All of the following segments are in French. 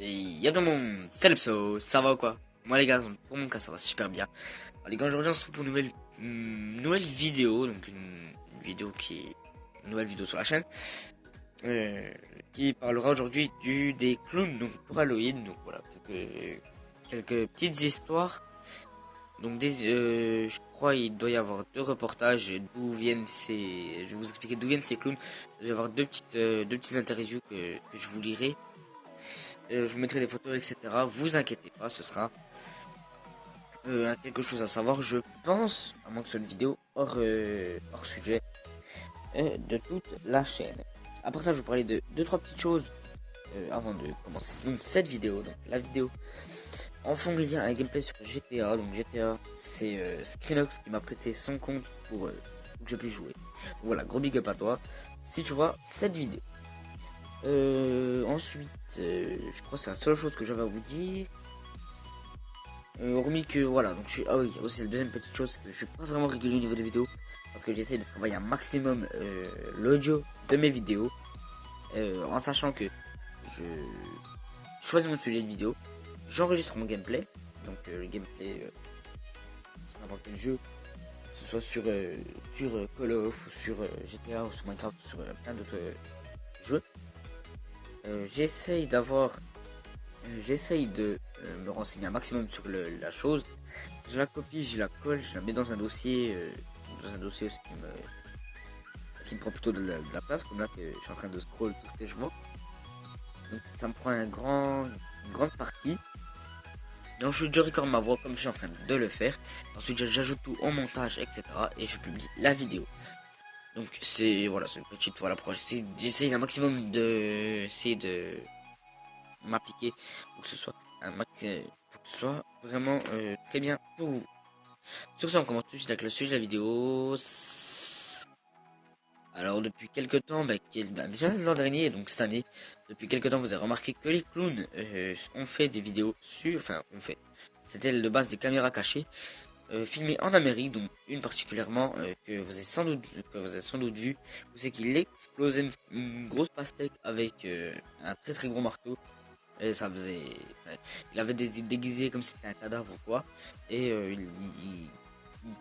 Et y'a dans mon salut ça va ou quoi? Moi les gars, pour mon cas ça va super bien. Alors, les gars, aujourd'hui on se retrouve pour une nouvelle vidéo, donc une nouvelle vidéo sur la chaîne, qui parlera aujourd'hui des clowns, donc pour Halloween, donc voilà, quelques petites histoires. Donc je crois il doit y avoir deux reportages d'où viennent je vais vous expliquer d'où viennent ces clowns. Il doit y avoir deux petites interviews que je vous lirai. Je vous mettrai des photos, etc. Vous inquiétez pas, ce sera quelque chose à savoir, je pense, à moins que ce soit une vidéo hors sujet de toute la chaîne. Après ça, je vais vous parler de deux trois petites choses avant de commencer donc, cette vidéo. Donc la vidéo, en fond, il y a un gameplay sur GTA. Donc GTA, c'est Screenox qui m'a prêté son compte pour que je puisse jouer. Donc, voilà, gros big up à toi si tu vois cette vidéo. Ensuite, je crois que c'est la seule chose que j'avais à vous dire. Hormis que voilà, donc ah oui, aussi la deuxième petite chose, c'est que je suis pas vraiment régulier au niveau des vidéos parce que j'essaie de travailler un maximum l'audio de mes vidéos en sachant que je choisis mon sujet de vidéo, j'enregistre mon gameplay, donc le gameplay sur n'importe quel jeu, que ce soit sur Call of ou sur GTA ou sur Minecraft ou sur plein d'autres jeux. J'essaye de me renseigner un maximum sur la chose. Je la copie, je la colle, je la mets dans un dossier aussi qui me prend plutôt de la place, comme là que je suis en train de scroll tout ce que je vois. Donc ça me prend une grande partie. Donc je record ma voix comme je suis en train de le faire. Ensuite j'ajoute tout au montage, etc. Et je publie la vidéo. Donc c'est une petite voilà, j'essaie un maximum essayer de m'appliquer pour que ce soit vraiment très bien pour vous. Sur ce, on commence tout de suite avec le sujet de la vidéo. Alors depuis quelques temps, déjà l'an dernier, donc cette année, depuis quelques temps, vous avez remarqué que les clowns ont fait des vidéos c'était de base des caméras cachées filmées en Amérique, donc une particulièrement que vous avez sans doute vu, c'est qu'il explosait une grosse pastèque avec un très très gros marteau. Et ça faisait. Il avait déguisé comme si c'était un cadavre ou quoi. Et il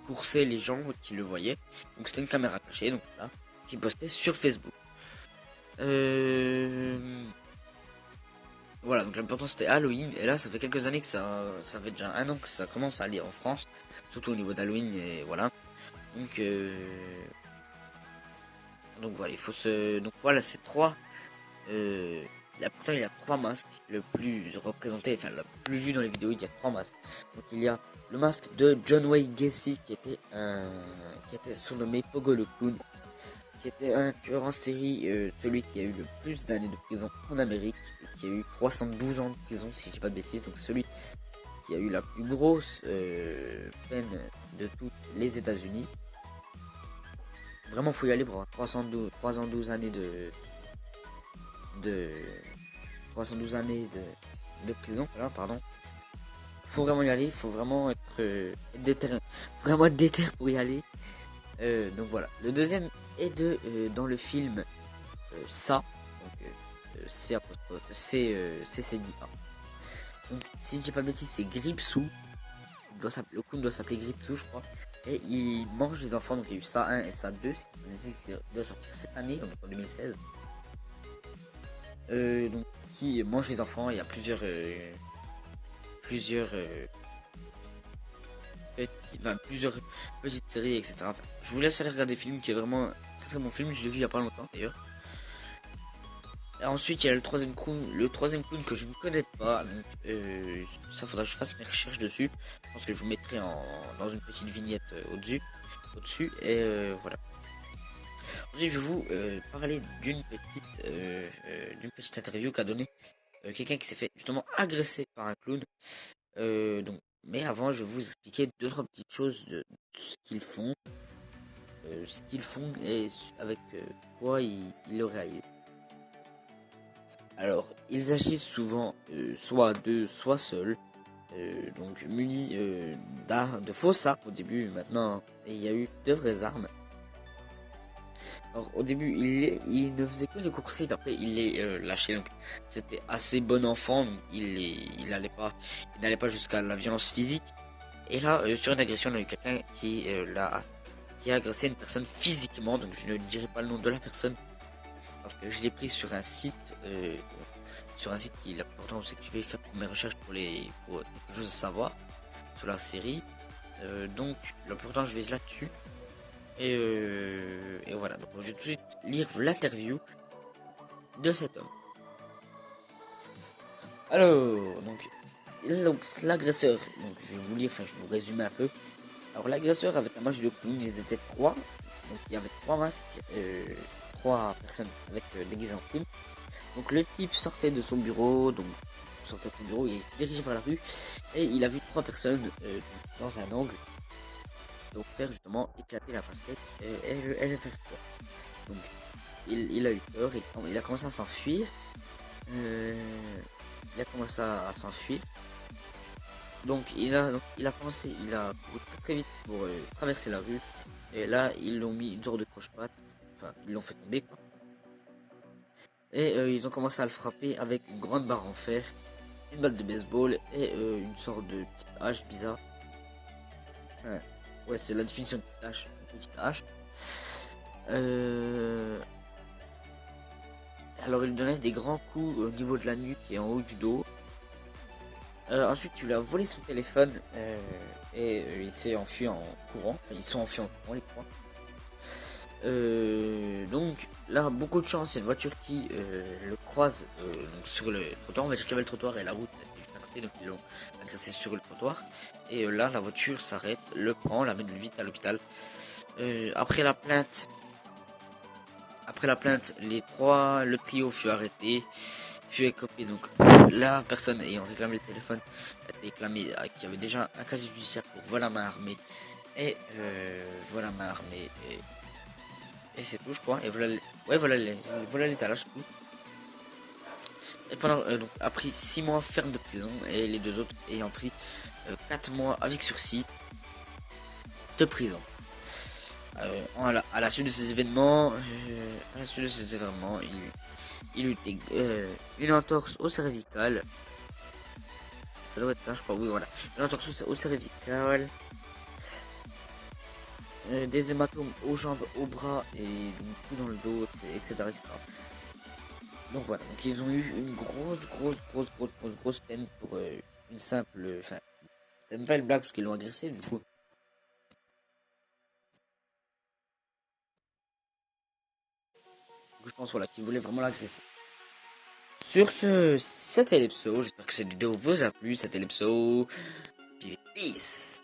coursait les gens qui le voyaient. Donc c'était une caméra cachée, donc là, qui postait sur Facebook. Voilà, donc l'important c'était Halloween. Et là, ça fait quelques années que ça fait déjà un an que ça commence à aller en France. Surtout au niveau d'Halloween, et voilà. Donc, voilà, il faut se. Donc voilà, c'est trois. Pourtant il y a trois masques le plus représenté, enfin le plus vu dans les vidéos, il y a trois masques. Donc il y a le masque de John Wayne Gacy qui était surnommé Pogo le Clown, qui était un tueur en série, celui qui a eu le plus d'années de prison en Amérique, et qui a eu 312 ans de prison si je dis pas de bêtises, donc celui qui a eu la plus grosse peine de toutes les États-Unis. Vraiment faut y aller pour avoir 312 années de 312 années de prison, voilà, pardon. Faut vraiment y aller, faut vraiment être déter pour y aller. Donc voilà. Le deuxième est dans le film Ça, donc CCDA. Donc si je dis pas de bêtises, c'est Gripsou. Le clown doit s'appeler Gripsou, je crois. Et il mange les enfants, donc il y a eu ça 1 et ça 2, qui doit sortir cette année, donc en 2016. Donc qui mange les enfants, il y a plusieurs petites séries, etc. Enfin, je vous laisse aller regarder le film qui est vraiment un très très bon film, je l'ai vu il y a pas longtemps d'ailleurs. Et ensuite il y a le troisième clown que je ne connais pas, donc ça faudra que je fasse mes recherches dessus. Je pense que je vous mettrai dans une petite vignette au-dessus et voilà. Aujourd'hui je vais vous parler d'une petite interview qu'a donné quelqu'un qui s'est fait justement agresser par un clown. Mais avant, je vais vous expliquer deux trois petites choses de ce qu'ils font, et avec quoi ils le réalisent. Alors, ils agissent souvent soit à deux, soit seuls, donc munis de fausses armes au début. Maintenant, il y a eu de vraies armes. Alors au début il ne faisait que des coursives, après il est lâché, donc c'était assez bon enfant, donc il n'allait pas jusqu'à la violence physique. Et là sur une agression on a eu quelqu'un qui a agressé une personne physiquement, donc je ne dirai pas le nom de la personne parce que je l'ai pris sur un site qui l'important c'est que je vais faire pour mes recherches pour quelque chose à savoir sur la série. Donc l'important je vais là-dessus. Et voilà, donc je vais tout de suite lire l'interview de cet homme. Alors, donc l'agresseur, donc je vais vous lire, enfin je vais vous résumer un peu. Alors l'agresseur avec un masque de clown, ils étaient trois, donc il y avait trois masques, trois personnes avec déguisés en clown. Donc le type sortait de son bureau, il se dirigeait vers la rue et il a vu trois personnes dans un angle, donc faire justement éclater la pastèque et le faire peur. Donc il a eu peur, il a commencé à s'enfuir. Il a commencé à s'enfuir. Donc il a couru très vite pour traverser la rue. Et là ils l'ont mis une sorte de croche-patte. Enfin ils l'ont fait tomber quoi. Et ils ont commencé à le frapper avec une grande barre en fer, une balle de baseball et une sorte de petite hache bizarre. Ouais, c'est la définition de petite hache. Alors il lui donnait des grands coups au niveau de la nuque et en haut du dos. Ensuite, tu lui as volé son téléphone et il s'est enfui en courant. Enfin, ils sont enfuis en courant, les trois. Donc là, beaucoup de chance, il y a une voiture qui le croise donc sur le trottoir. On va dire qu'il y avait le trottoir et la route était juste à côté, donc ils l'ont agressé sur le trottoir. Et là, la voiture s'arrête, le prend, l'amène vite à l'hôpital. Après la plainte, le trio fut arrêté, fut écopé. Donc la personne ayant réclamé le téléphone a été réclamé qu'il y avait déjà un casier judiciaire pour vol à main armée et vol à main armée et c'est tout je crois. Et voilà l'étalage tout. Et pendant donc a pris 6 mois ferme de prison et les deux autres ayant pris 4 mois avec sursis de prison. À la suite de ces événements, il eut une entorse au cervical. Ça doit être ça, je crois. Oui, voilà. Une entorse au cervical. Des hématomes aux jambes, aux bras et donc tout dans le dos, etc., etc. Donc voilà. Donc ils ont eu une grosse peine pour une simple. Enfin, c'était même pas une blague parce qu'ils l'ont agressé du coup. Je pense voilà qu'ils voulaient vraiment l'agresser. Sur ce, c'était l'episode. J'espère que cette vidéo vous a plu. C'était l'episode. Peace.